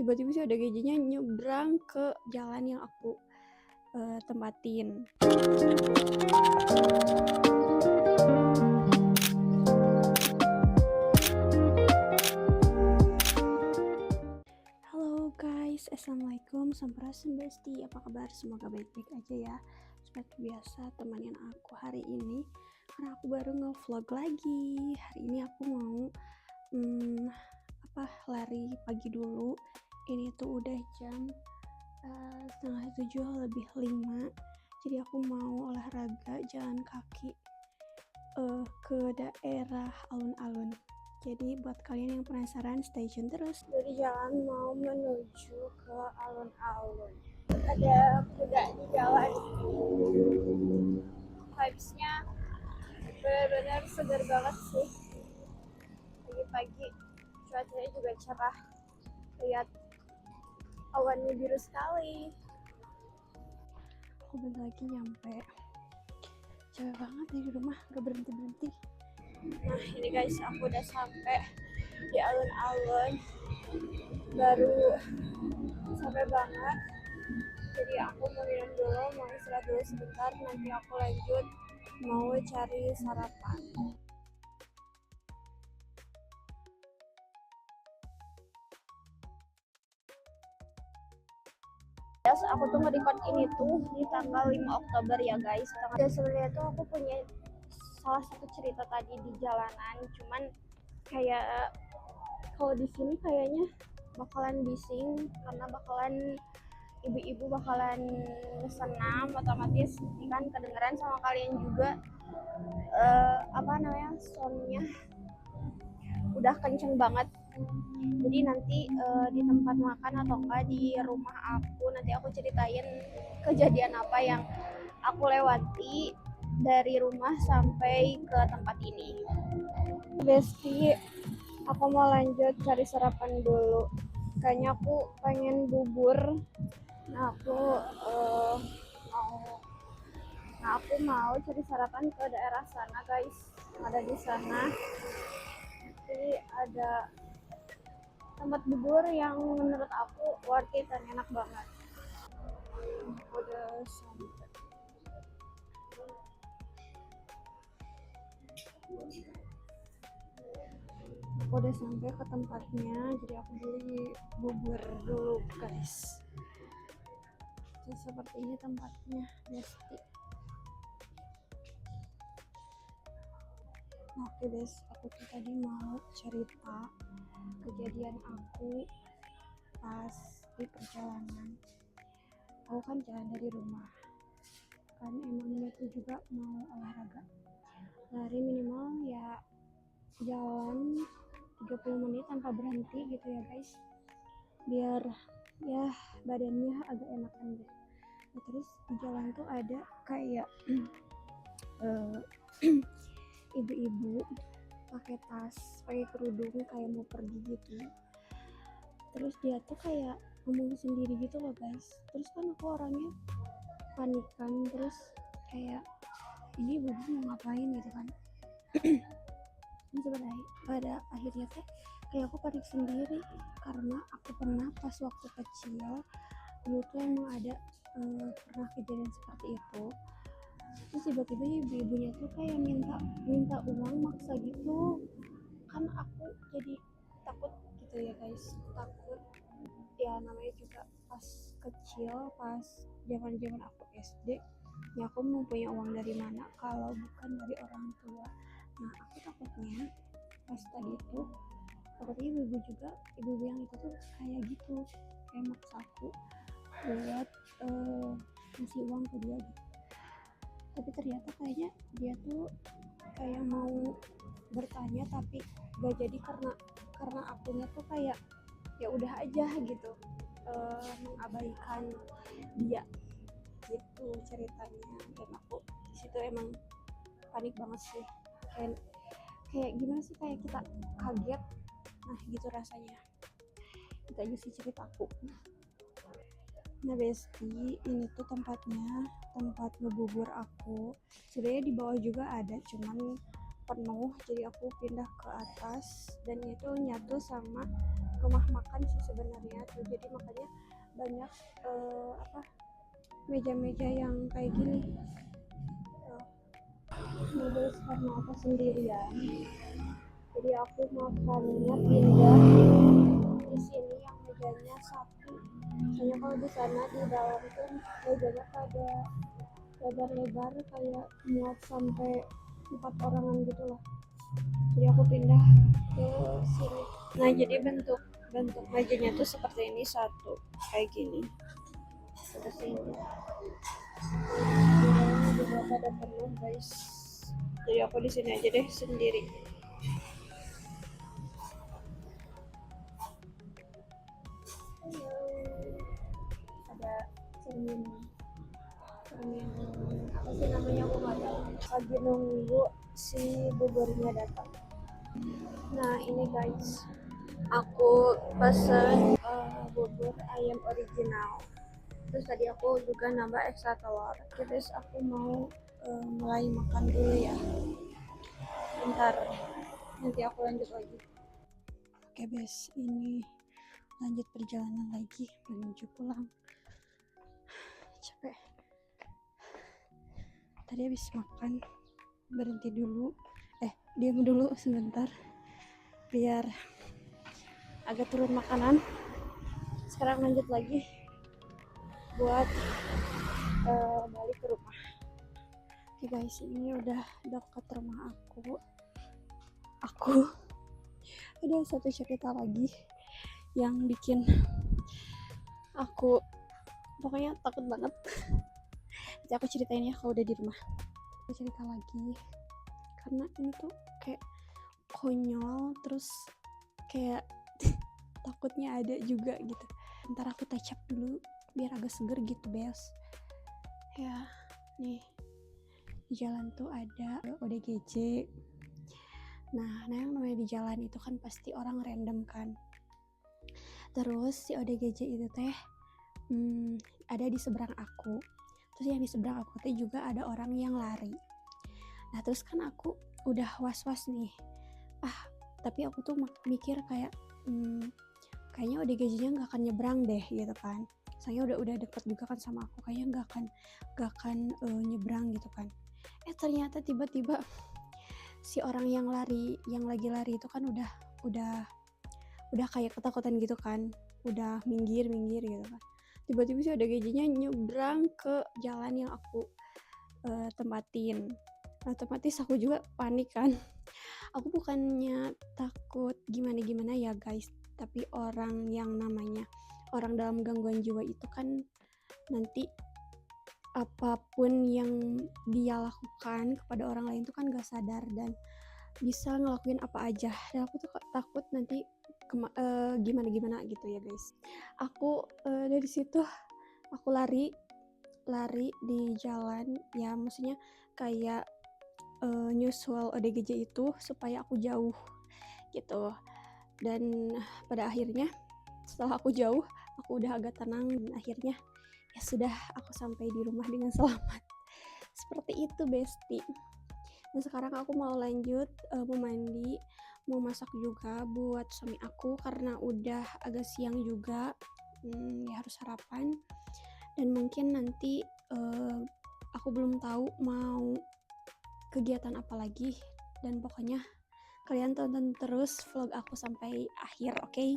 tiba-tiba sih ada gajinya nyebrang ke jalan yang aku tempatin. Halo guys, assalamualaikum, sampurasun besti, apa kabar? Semoga baik-baik aja ya. Seperti biasa temenin aku hari ini karena aku baru nge-vlog lagi. Hari ini aku mau lari pagi dulu. Ini tuh udah jam 6:30 lebih 5. Jadi aku mau olahraga jalan kaki ke daerah alun-alun. Jadi buat kalian yang penasaran, stay tune terus. Dari jalan mau menuju ke alun-alun. Ada kuda di jalan. Vibes-nya benar-benar segar banget sih. Pagi-pagi cuacanya juga cerah. Lihat awannya biru sekali. Aku bentar lagi nyampe. Capek banget nih di rumah, gak berhenti-berhenti. Nah ini guys, aku udah sampai di alun-alun. Baru sampai banget. Jadi aku mau minum dulu, mau istirahat dulu sebentar. Nanti aku lanjut mau cari sarapan. Aku tuh nge-record ini tuh di tanggal 5 Oktober ya guys. Dan sebenarnya tuh aku punya salah satu cerita tadi di jalanan, cuman kayak kalau di sini kayaknya bakalan bising karena bakalan ibu-ibu bakalan senam, otomatis kan kedengeran sama kalian juga soundnya udah kenceng banget. Jadi nanti di tempat makan atau enggak di rumah aku, nanti aku ceritain kejadian apa yang aku lewati dari rumah sampai ke tempat ini. Besti, aku mau lanjut cari sarapan dulu. Kayaknya aku pengen bubur. Nah aku mau cari sarapan ke daerah sana guys. Ada di sana. Jadi ada tempat bubur yang menurut aku worth it dan enak banget. Udah sampai. Aku udah sampai ke tempatnya, jadi aku beli bubur dulu guys. Jadi seperti ini tempatnya, besti. Oke guys, aku tuh tadi mau cerita kejadian aku pas di perjalanan. Aku kan jalan dari rumah, kan emang itu juga mau olahraga, lari minimal ya jalan 30 menit tanpa berhenti gitu ya guys, biar ya badannya agak enakan gitu. Nah, terus di jalan tuh ada kayak ibu-ibu pakai tas, pakai kerudung kayak mau pergi gitu. Terus dia tuh kayak ngomong sendiri gitu loh guys. Terus kan aku orangnya panikan, terus kayak ini ibu mau ngapain gitu kan. Nah, pada akhirnya teh kayak aku panik sendiri karena aku pernah pas waktu kecil dulu tuh emang ada pernah kejadian seperti itu. Terus tiba-tiba ibu-ibunya tuh kayak minta uang maksa gitu, kan aku jadi takut gitu ya guys, takut ya, namanya juga pas kecil, pas zaman aku SD ya, aku mau punya uang dari mana kalau bukan dari orang tua. Nah aku takutnya pas tadi itu takutnya ibu-ibu yang itu tuh kayak gitu, kayak maksa aku buat ngasih uang ke dia gitu. Tapi ternyata kayaknya dia tuh kayak mau bertanya tapi gak jadi karena akunya tuh kayak ya udah aja gitu, mengabaikan dia gitu ceritanya. Dan aku disitu emang panik banget sih, kayak gimana sih, kayak kita kaget. Nah gitu rasanya. Itu aja sih ceritaku. Nah besti, ini tuh tempat ngebubur aku. Sebenarnya di bawah juga ada, cuman penuh, jadi aku pindah ke atas dan itu nyatu sama rumah makan sih sebenarnya tuh, jadi makanya banyak meja-meja yang kayak gini. Nulis karena aku sendirian, jadi aku makannya pindah di sini yang mejanya satu. Soalnya kalau di sana di dalam tuh mejanya pada lebar-lebar kayak muat sampai 4 orangan gitu lah. Jadi aku pindah ke sini. Nah jadi bentuk mejanya tuh seperti ini, satu kayak gini terus ini juga pada penuh guys. Jadi aku di sini aja deh sendiri. Ada cermin apa sih namanya, aku nggak tahu. Lagi nunggu si buburnya datang. Nah ini guys, aku pesen bubur ayam original, terus tadi aku juga nambah ekstra telur. Terus aku mau mulai makan dulu ya, bentar nanti aku lanjut lagi. Oke guys, ini lanjut perjalanan lagi menuju pulang. Capek. Tadi habis makan berhenti dulu, diam dulu sebentar biar agak turun makanan. Sekarang lanjut lagi buat balik ke rumah. Oke guys, ini udah dekat rumah aku ada satu cerita lagi yang bikin aku pokoknya takut banget. Nanti aku ceritain ya kalau udah di rumah. Aku cerita lagi karena ini tuh kayak konyol, terus kayak takutnya ada juga gitu. Ntar aku touch up dulu biar agak seger gitu bes ya. Nih di jalan tuh ada ODGJ. Nah yang namanya di jalan itu kan pasti orang random kan. Terus si ODGJ itu teh ada di seberang aku. Terus yang di seberang aku teh juga ada orang yang lari. Nah terus kan aku udah was-was nih. Tapi aku tuh mikir kayak kayaknya ODGJ-nya nggak akan nyebrang deh gitu kan. Soalnya udah deket juga kan sama aku, kayaknya nggak akan nyebrang gitu kan. Ternyata tiba-tiba si orang yang lagi lari itu kan udah kayak ketakutan gitu kan, udah minggir gitu kan. Tiba-tiba si ODGJ-nya nyebrang ke jalan yang aku tempatin. Nah, otomatis aku juga panik kan. Aku bukannya takut gimana ya guys, tapi orang dalam gangguan jiwa itu kan nanti apapun yang dia lakukan kepada orang lain itu kan gak sadar dan bisa ngelakuin apa aja. Dan aku tuh takut nanti gimana gitu ya guys. Aku dari situ aku lari di jalan ya, maksudnya kayak nyusul ODGJ itu supaya aku jauh gitu. Dan pada akhirnya setelah aku jauh, aku udah agak tenang dan akhirnya ya sudah, aku sampai di rumah dengan selamat. Seperti itu besti. Dan sekarang aku mau lanjut mau mandi, mau masak juga buat suami aku karena udah agak siang juga. Ya harus sarapan. Dan mungkin nanti aku belum tahu mau kegiatan apa lagi, dan pokoknya kalian tonton terus vlog aku sampai akhir, oke?